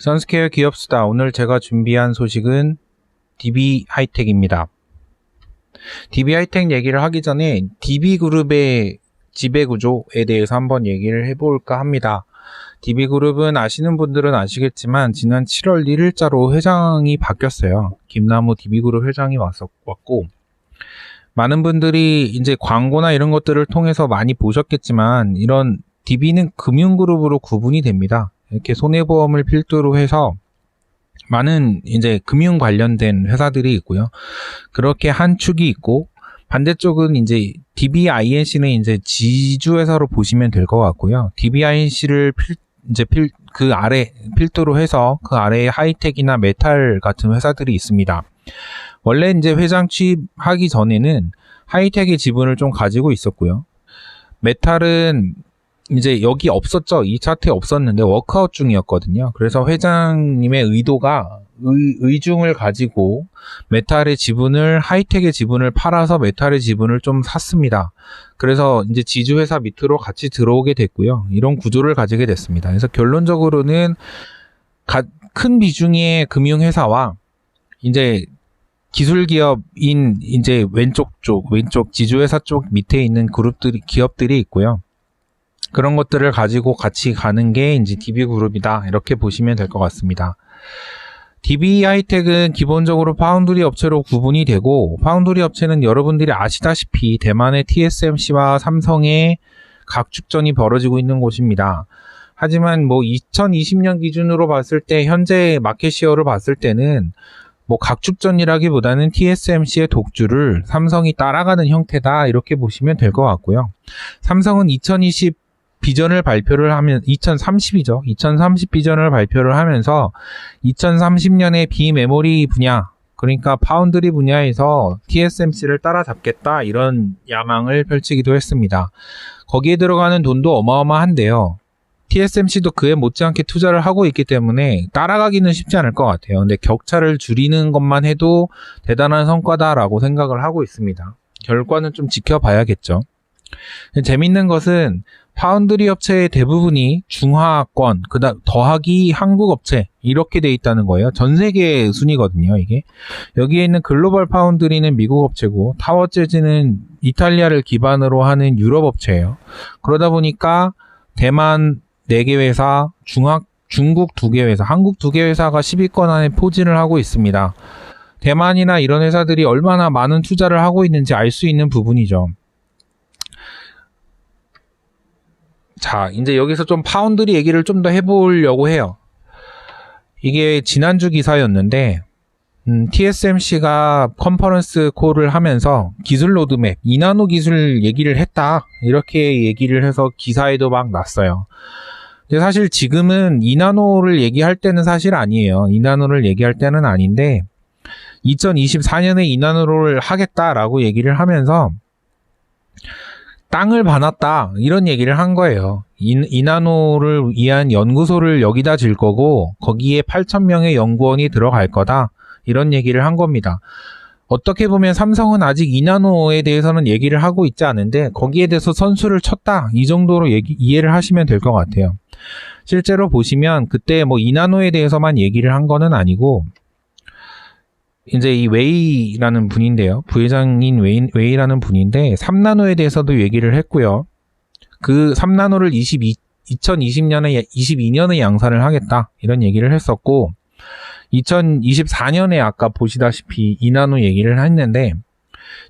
선스케어 기업수다. 오늘 제가 준비한 소식은 DB하이텍입니다. DB하이텍 얘기를 하기 전에 DB그룹의 지배구조에 대해서 한번 얘기를 해볼까 합니다. DB그룹은 아시는 분들은 아시겠지만 지난 7월 1일자로 회장이 바뀌었어요. 김남우 DB그룹 회장이 왔고, 많은 분들이 이제 광고나 이런 것들을 통해서 많이 보셨겠지만 이런 DB는 금융그룹으로 구분이 됩니다. 이렇게 손해보험을 필두로 해서 많은 이제 금융 관련된 회사들이 있고요. 그렇게 한 축이 있고, 반대쪽은 이제 DBINC는 이제 지주회사로 보시면 될 것 같고요. DBINC를 그 아래 필두로 해서 그 아래에 하이텍이나 메탈 같은 회사들이 있습니다. 원래 이제 회장 취임하기 전에는 하이텍의 지분을 좀 가지고 있었고요. 메탈은 이제 여기 없었죠. 이 차트에 없었는데 워크아웃 중이었거든요. 그래서 회장님의 의도가 의중을 가지고 메탈의 지분을, 하이텍의 지분을 팔아서 메탈의 지분을 좀 샀습니다. 그래서 이제 지주회사 밑으로 같이 들어오게 됐고요. 이런 구조를 가지게 됐습니다. 그래서 결론적으로는 큰 비중의 금융회사와 이제 기술기업인 이제 왼쪽 지주회사 쪽 밑에 있는 기업들이 있고요. 그런 것들을 가지고 같이 가는 게 이제 DB그룹이다. 이렇게 보시면 될 것 같습니다. DB하이텍은 기본적으로 파운드리 업체로 구분이 되고, 파운드리 업체는 여러분들이 아시다시피 대만의 TSMC와 삼성의 각축전이 벌어지고 있는 곳입니다. 하지만 2020년 기준으로 봤을 때 현재 마켓시어를 봤을 때는 각축전이라기보다는 TSMC의 독주를 삼성이 따라가는 형태다. 이렇게 보시면 될 것 같고요. 삼성은 2020 비전을 발표를 하면 2030이죠. 2030 비전을 발표를 하면서 2030년에 비메모리 분야, 그러니까 파운드리 분야에서 TSMC를 따라잡겠다, 이런 야망을 펼치기도 했습니다. 거기에 들어가는 돈도 어마어마한데요. TSMC도 그에 못지않게 투자를 하고 있기 때문에 따라가기는 쉽지 않을 것 같아요. 근데 격차를 줄이는 것만 해도 대단한 성과다라고 생각을 하고 있습니다. 결과는 좀 지켜봐야겠죠. 재밌는 것은 파운드리 업체의 대부분이 중하권, 그다음 더하기 한국 업체, 이렇게 돼 있다는 거예요. 전 세계 순이거든요, 이게. 여기에 있는 글로벌 파운드리는 미국 업체고, 타워 재즈는 이탈리아를 기반으로 하는 유럽 업체예요. 그러다 보니까 대만 4개 회사, 중국 2개 회사, 한국 2개 회사가 10위권 안에 포진을 하고 있습니다. 대만이나 이런 회사들이 얼마나 많은 투자를 하고 있는지 알 수 있는 부분이죠. 자, 이제 여기서 좀 파운드리 얘기를 좀 더 해보려고 해요. 이게 지난주 기사였는데, TSMC가 컨퍼런스 콜을 하면서 기술 로드맵, 2나노 기술 얘기를 했다. 이렇게 얘기를 해서 기사에도 막 났어요. 근데 사실 지금은 2나노를 얘기할 때는 사실 아니에요. 2나노를 얘기할 때는 아닌데, 2024년에 2나노를 하겠다라고 얘기를 하면서, 땅을 봐놨다, 이런 얘기를 한 거예요. 2나노를 위한 연구소를 여기다 질 거고 거기에 8,000명의 연구원이 들어갈 거다, 이런 얘기를 한 겁니다. 어떻게 보면 삼성은 아직 2나노에 대해서는 얘기를 하고 있지 않은데 거기에 대해서 선수를 쳤다, 이 정도로 이해를 하시면 될 것 같아요. 실제로 보시면 그때 2나노에 대해서만 얘기를 한 거는 아니고, 이제 이 웨이라는 분인데요. 부회장인 웨이라는 분인데 3나노에 대해서도 얘기를 했고요. 그 3나노를 2020년에 22년에 양산을 하겠다, 이런 얘기를 했었고, 2024년에 아까 보시다시피 2나노 얘기를 했는데,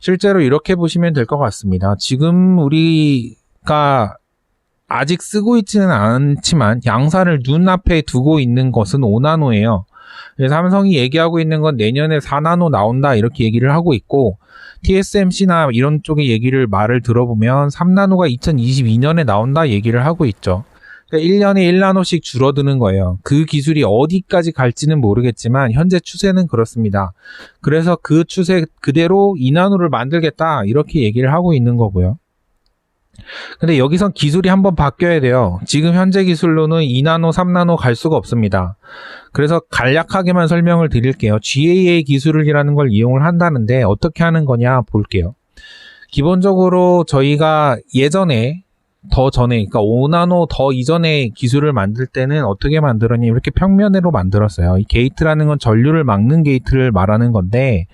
실제로 이렇게 보시면 될 것 같습니다. 지금 우리가 아직 쓰고 있지는 않지만 양산을 눈앞에 두고 있는 것은 5나노예요. 삼성이 얘기하고 있는 건 내년에 4나노 나온다, 이렇게 얘기를 하고 있고, TSMC나 이런 쪽의 말을 들어보면 3나노가 2022년에 나온다 얘기를 하고 있죠. 그러니까 1년에 1나노씩 줄어드는 거예요. 그 기술이 어디까지 갈지는 모르겠지만 현재 추세는 그렇습니다. 그래서 그 추세 그대로 2나노를 만들겠다, 이렇게 얘기를 하고 있는 거고요. 근데 여기선 기술이 한번 바뀌어야 돼요. 지금 현재 기술로는 2나노, 3나노 갈 수가 없습니다. 그래서 간략하게만 설명을 드릴게요. GAA 기술이라는 걸 이용을 한다는데 어떻게 하는 거냐 볼게요. 기본적으로 저희가 예전에 더 전에, 그러니까 5나노 더 이전에 기술을 만들 때는 어떻게 만들었니? 이렇게 평면으로 만들었어요. 이 게이트라는 건 전류를 막는 게이트를 말하는 건데,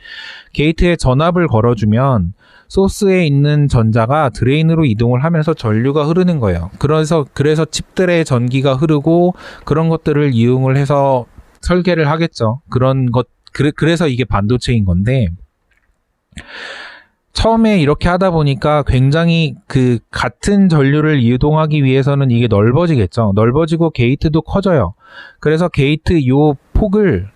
게이트에 전압을 걸어주면 소스에 있는 전자가 드레인으로 이동을 하면서 전류가 흐르는 거예요. 그래서 칩들의 전기가 흐르고 그런 것들을 이용을 해서 설계를 하겠죠. 그래서 이게 반도체인 건데, 처음에 이렇게 하다 보니까 굉장히 그 같은 전류를 이동하기 위해서는 이게 넓어지겠죠. 넓어지고 게이트도 커져요. 그래서 게이트 요 폭을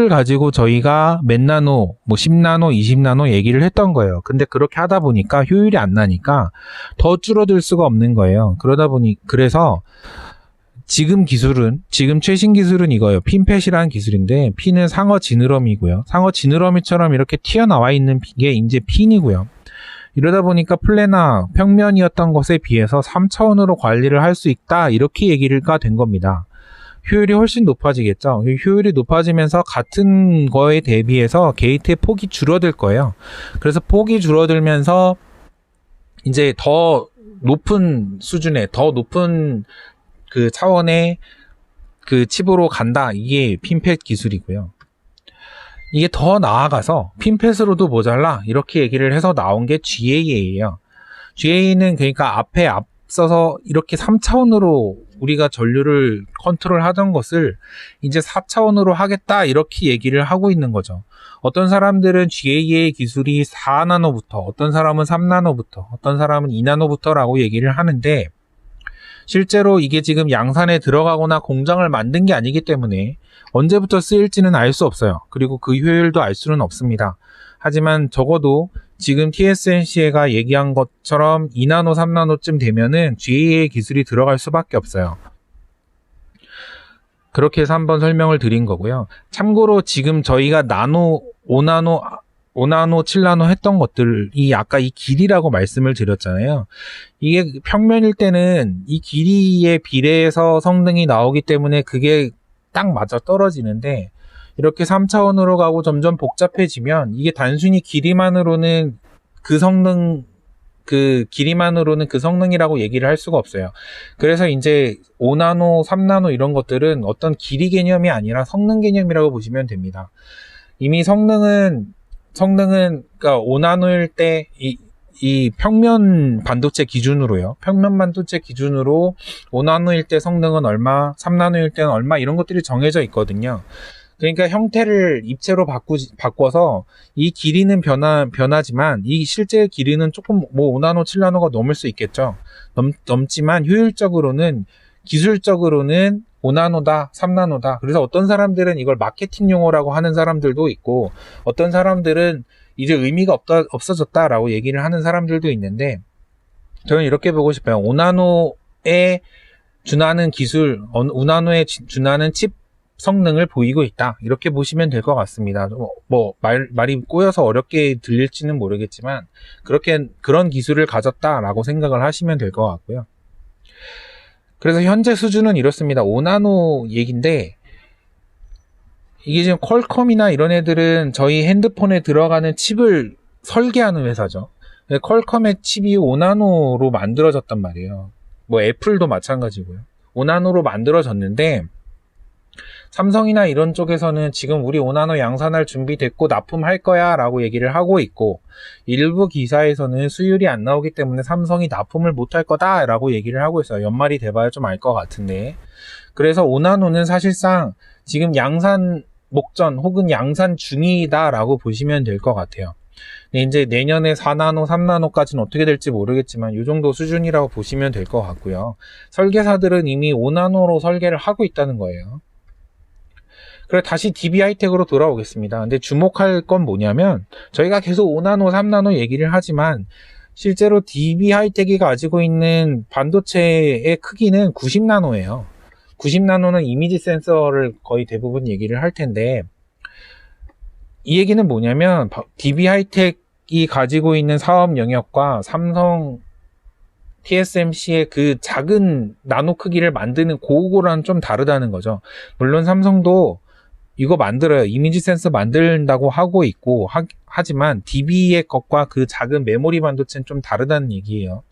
가지고 저희가 몇 나노, 뭐 10나노, 20나노 얘기를 했던 거예요. 근데 그렇게 하다 보니까 효율이 안 나니까 더 줄어들 수가 없는 거예요. 그래서 지금 최신 기술은 이거예요. 핀펫이라는 기술인데, 핀은 상어 지느러미고요. 상어 지느러미처럼 이렇게 튀어나와 있는 게 이제 핀이고요. 이러다 보니까 플래나 평면이었던 것에 비해서 3차원으로 관리를 할 수 있다. 이렇게 얘기가 된 겁니다. 효율이 훨씬 높아지겠죠. 효율이 높아지면서 같은 거에 대비해서 게이트의 폭이 줄어들 거예요. 그래서 폭이 줄어들면서 이제 더 높은 수준의, 더 높은 그 차원의 그 칩으로 간다. 이게 핀펫 기술이고요. 이게 더 나아가서 핀펫으로도 모자라. 이렇게 얘기를 해서 나온 게 GAA예요. GAA는 그러니까 앞서서 이렇게 3차원으로 우리가 전류를 컨트롤 하던 것을 이제 4차원으로 하겠다. 이렇게 얘기를 하고 있는 거죠. 어떤 사람들은 GAA 기술이 4나노부터, 어떤 사람은 3나노부터, 어떤 사람은 2나노부터라고 얘기를 하는데, 실제로 이게 지금 양산에 들어가거나 공장을 만든 게 아니기 때문에 언제부터 쓰일지는 알 수 없어요. 그리고 그 효율도 알 수는 없습니다. 하지만 적어도 지금 TSMC가 얘기한 것처럼 2나노, 3나노쯤 되면은 GAA 기술이 들어갈 수밖에 없어요. 그렇게 해서 한번 설명을 드린 거고요. 참고로 지금 저희가 나노, 5나노, 7나노 했던 것들이 아까 이 길이라고 말씀을 드렸잖아요. 이게 평면일 때는 이 길이에 비례해서 성능이 나오기 때문에 그게 딱 맞아 떨어지는데, 이렇게 3차원으로 가고 점점 복잡해지면 이게 단순히 길이만으로는 그 성능이라고 얘기를 할 수가 없어요. 그래서 이제 5나노, 3나노 이런 것들은 어떤 길이 개념이 아니라 성능 개념이라고 보시면 됩니다. 이미 성능은 그러니까 5나노일 때 이 평면 반도체 기준으로요. 평면 반도체 기준으로 5나노일 때 성능은 얼마, 3나노일 때는 얼마, 이런 것들이 정해져 있거든요. 그러니까 형태를 입체로 바꿔서 이 길이는 변하지만 이 실제 길이는 조금 뭐 5나노, 7나노가 넘을 수 있겠죠. 넘지만 효율적으로는, 기술적으로는 5나노다, 3나노다. 그래서 어떤 사람들은 이걸 마케팅 용어라고 하는 사람들도 있고, 어떤 사람들은 이제 의미가 없어졌다라고 얘기를 하는 사람들도 있는데, 저는 이렇게 보고 싶어요. 5나노에 준하는 기술, 5나노에 준하는 칩 성능을 보이고 있다. 이렇게 보시면 될 것 같습니다. 말이 꼬여서 어렵게 들릴지는 모르겠지만, 그런 기술을 가졌다라고 생각을 하시면 될 것 같고요. 그래서 현재 수준은 이렇습니다. 5나노 얘기인데, 이게 지금 퀄컴이나 이런 애들은 저희 핸드폰에 들어가는 칩을 설계하는 회사죠. 퀄컴의 칩이 5나노로 만들어졌단 말이에요. 뭐 애플도 마찬가지고요. 5나노로 만들어졌는데, 삼성이나 이런 쪽에서는 지금 우리 5나노 양산할 준비됐고 납품할 거야 라고 얘기를 하고 있고, 일부 기사에서는 수율이 안 나오기 때문에 삼성이 납품을 못할 거다 라고 얘기를 하고 있어요. 연말이 돼봐야 좀 알 것 같은데, 그래서 5나노는 사실상 지금 양산 목전 혹은 양산 중이다 라고 보시면 될 것 같아요. 이제 내년에 4나노, 3나노까지는 어떻게 될지 모르겠지만 이 정도 수준이라고 보시면 될 것 같고요. 설계사들은 이미 5나노로 설계를 하고 있다는 거예요. 그래, 다시 DB 하이텍으로 돌아오겠습니다. 근데 주목할 건 뭐냐면, 저희가 계속 5나노, 3나노 얘기를 하지만 실제로 DB 하이텍이 가지고 있는 반도체의 크기는 90나노예요. 90나노는 이미지 센서를 거의 대부분 얘기를 할 텐데, 이 얘기는 뭐냐면 DB 하이텍이 가지고 있는 사업 영역과 삼성 TSMC의 그 작은 나노 크기를 만드는 그거랑 좀 다르다는 거죠. 물론 삼성도 이거 만들어요. 이미지 센서 만든다고 하고 있고, 하지만 DB의 것과 그 작은 메모리 반도체는 좀 다르다는 얘기예요.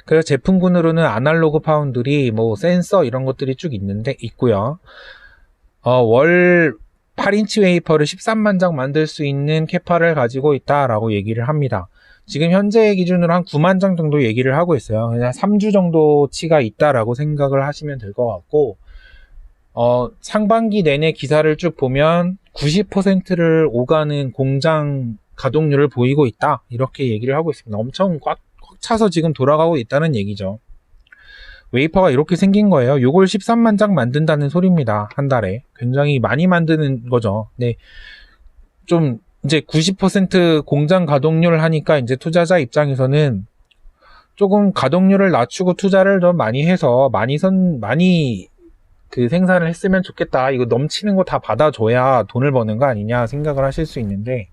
그래서 제품군으로는 아날로그 파운드리, 뭐 센서 이런 것들이 쭉 있고요. 월 8인치 웨이퍼를 13만 장 만들 수 있는 캐파를 가지고 있다라고 얘기를 합니다. 지금 현재 기준으로 한 9만 장 정도 얘기를 하고 있어요. 그냥 3주 정도 치가 있다라고 생각을 하시면 될 것 같고, 상반기 내내 기사를 쭉 보면 90%를 오가는 공장 가동률을 보이고 있다. 이렇게 얘기를 하고 있습니다. 엄청 꽉 차서 지금 돌아가고 있다는 얘기죠. 웨이퍼가 이렇게 생긴 거예요. 요걸 13만 장 만든다는 소리입니다. 한 달에. 굉장히 많이 만드는 거죠. 네. 좀 이제 90% 공장 가동률 하니까 이제 투자자 입장에서는 조금 가동률을 낮추고 투자를 더 많이 해서 많이 그 생산을 했으면 좋겠다. 이거 넘치는 거 다 받아줘야 돈을 버는 거 아니냐 생각을 하실 수 있는데,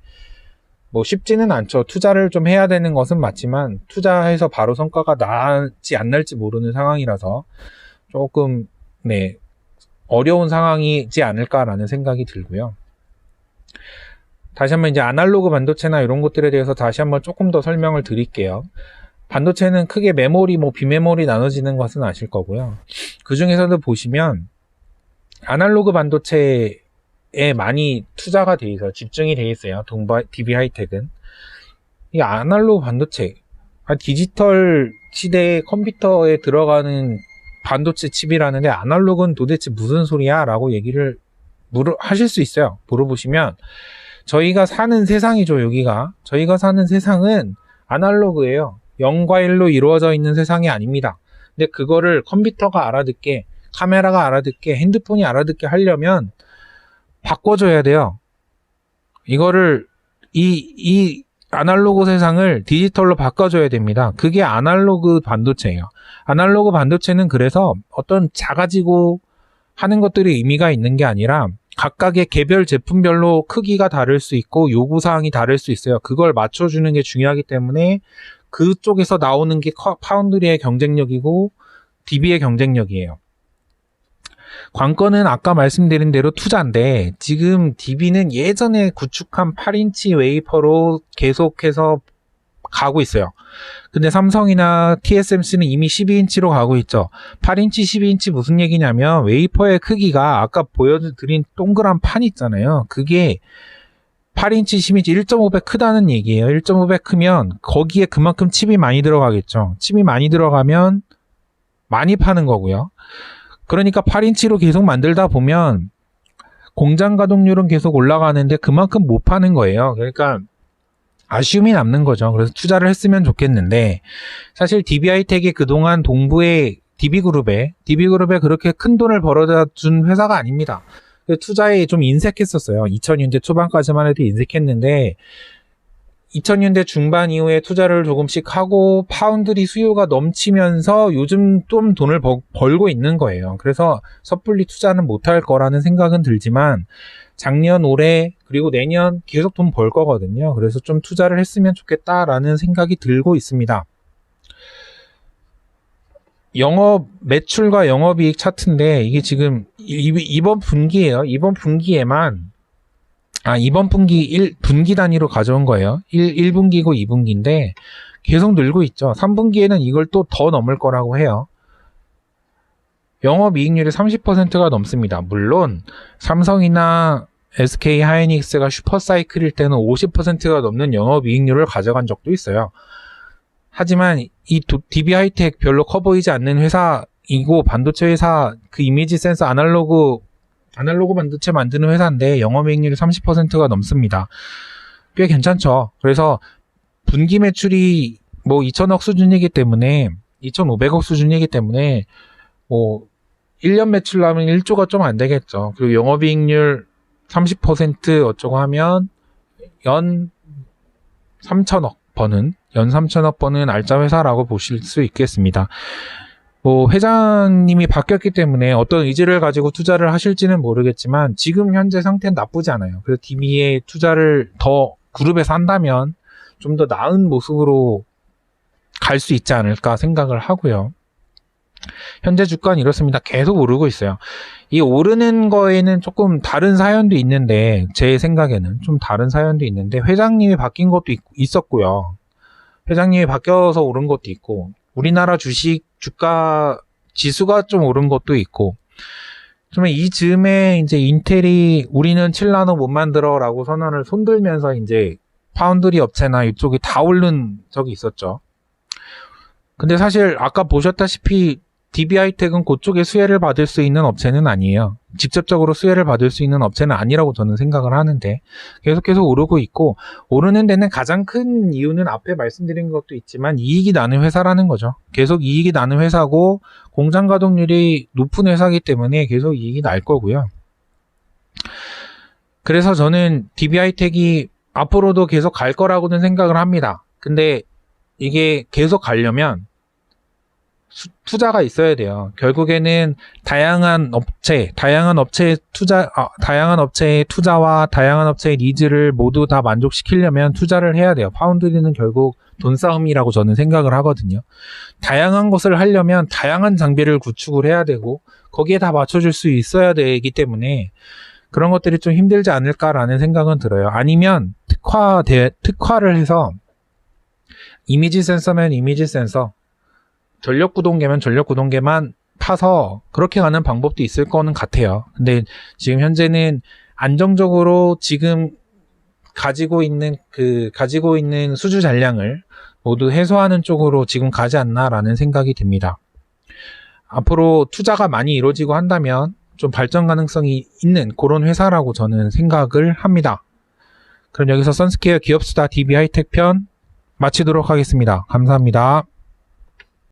뭐 쉽지는 않죠. 투자를 좀 해야 되는 것은 맞지만 투자해서 바로 성과가 날지 안 날지 모르는 상황이라서 조금 어려운 상황이지 않을까라는 생각이 들고요. 다시 한번 이제 아날로그 반도체나 이런 것들에 대해서 다시 한번 조금 더 설명을 드릴게요. 반도체는 크게 메모리, 비메모리 나눠지는 것은 아실 거고요. 그 중에서도 보시면 아날로그 반도체에 많이 투자가 돼 있어요. 집중이 돼 있어요. DB 하이텍은. 이 아날로그 반도체, 디지털 시대의 컴퓨터에 들어가는 반도체 칩이라는데 아날로그는 도대체 무슨 소리야? 라고 얘기를 하실 수 있어요. 물어보시면 저희가 사는 세상이죠. 여기가. 저희가 사는 세상은 아날로그예요. 0과 1로 이루어져 있는 세상이 아닙니다. 근데 그거를 컴퓨터가 알아듣게, 카메라가 알아듣게, 핸드폰이 알아듣게 하려면 바꿔줘야 돼요. 이거를 이 아날로그 세상을 디지털로 바꿔줘야 됩니다. 그게 아날로그 반도체예요. 아날로그 반도체는 그래서 어떤 작아지고 하는 것들이 의미가 있는 게 아니라 각각의 개별 제품별로 크기가 다를 수 있고 요구사항이 다를 수 있어요. 그걸 맞춰주는 게 중요하기 때문에 그쪽에서 나오는 게 파운드리의 경쟁력이고 DB의 경쟁력이에요. 관건은 아까 말씀드린 대로 투자인데 지금 DB는 예전에 구축한 8인치 웨이퍼로 계속해서 가고 있어요. 근데 삼성이나 TSMC는 이미 12인치로 가고 있죠. 8인치, 12인치 무슨 얘기냐면 웨이퍼의 크기가 아까 보여드린 동그란 판 있잖아요. 그게 8인치, 12인치 1.5배 크다는 얘기예요. 1.5배 크면 거기에 그만큼 칩이 많이 들어가겠죠. 칩이 많이 들어가면 많이 파는 거고요. 그러니까 8인치로 계속 만들다 보면 공장 가동률은 계속 올라가는데 그만큼 못 파는 거예요. 그러니까 아쉬움이 남는 거죠. 그래서 투자를 했으면 좋겠는데 사실 DB하이텍이 그동안 동부의 DB그룹에 그렇게 큰 돈을 벌어다 준 회사가 아닙니다. 투자에 좀 인색했었어요. 2000년대 초반까지만 해도 인색했는데 2000년대 중반 이후에 투자를 조금씩 하고 파운드리 수요가 넘치면서 요즘 좀 돈을 벌고 있는 거예요. 그래서 섣불리 투자는 못할 거라는 생각은 들지만 작년, 올해 그리고 내년 계속 돈 벌 거거든요. 그래서 좀 투자를 했으면 좋겠다라는 생각이 들고 있습니다. 영업 매출과 영업이익 차트인데 이게 지금 이번 분기예요. 이번 분기에만 이번 분기 분기 단위로 가져온 거예요. 1분기고 2분기인데 계속 늘고 있죠. 3분기에는 이걸 또 더 넘을 거라고 해요. 영업이익률이 30%가 넘습니다. 물론 삼성이나 SK 하이닉스가 슈퍼사이클일 때는 50%가 넘는 영업이익률을 가져간 적도 있어요. 하지만 이 DB 하이텍 별로 커 보이지 않는 회사이고 반도체 회사 그 이미지 센서 아날로그 반도체 만드는 회사인데 영업이익률이 30%가 넘습니다. 꽤 괜찮죠. 그래서 분기 매출이 2천억 수준이기 때문에 2,500억 수준이기 때문에 1년 매출 나면 1조가 좀 안 되겠죠. 그리고 영업이익률 30% 어쩌고 하면 연 3천억 버는 알짜 회사라고 보실 수 있겠습니다. 회장님이 바뀌었기 때문에 어떤 의지를 가지고 투자를 하실지는 모르겠지만 지금 현재 상태는 나쁘지 않아요. 그래서 DB에 투자를 더 그룹에서 한다면 좀 더 나은 모습으로 갈 수 있지 않을까 생각을 하고요. 현재 주가는 이렇습니다. 계속 오르고 있어요. 이 오르는 거에는 조금 다른 사연도 있는데 제 생각에는 좀 다른 사연도 있는데 회장님이 바뀐 것도 있었고요. 회장님이 바뀌어서 오른 것도 있고 우리나라 주가 지수가 좀 오른 것도 있고, 좀 이 즈음에 이제 인텔이 우리는 7나노 못 만들어라고 선언을 손들면서 이제 파운드리 업체나 이쪽이 다 오른 적이 있었죠. 근데 사실 아까 보셨다시피 DB하이텍은 그쪽에 수혜를 받을 수 있는 업체는 아니에요. 직접적으로 수혜를 받을 수 있는 업체는 아니라고 저는 생각을 하는데 계속해서 오르고 있고, 오르는 데는 가장 큰 이유는 앞에 말씀드린 것도 있지만 이익이 나는 회사라는 거죠. 계속 이익이 나는 회사고 공장 가동률이 높은 회사이기 때문에 계속 이익이 날 거고요. 그래서 저는 DB하이텍이 앞으로도 계속 갈 거라고는 생각을 합니다. 근데 이게 계속 가려면 투자가 있어야 돼요. 결국에는 다양한 업체의 투자와 다양한 업체의 니즈를 모두 다 만족시키려면 투자를 해야 돼요. 파운드리는 결국 돈 싸움이라고 저는 생각을 하거든요. 다양한 것을 하려면 다양한 장비를 구축을 해야 되고 거기에 다 맞춰줄 수 있어야 되기 때문에 그런 것들이 좀 힘들지 않을까라는 생각은 들어요. 아니면 특화를 해서 이미지 센서면 이미지 센서, 전력 구동계면 전력 구동계만 파서 그렇게 가는 방법도 있을 거는 같아요. 근데 지금 현재는 안정적으로 지금 가지고 있는 수주 잔량을 모두 해소하는 쪽으로 지금 가지 않나라는 생각이 듭니다. 앞으로 투자가 많이 이루어지고 한다면 좀 발전 가능성이 있는 그런 회사라고 저는 생각을 합니다. 그럼 여기서 선스케어 기업수다 DB하이텍 편 마치도록 하겠습니다. 감사합니다.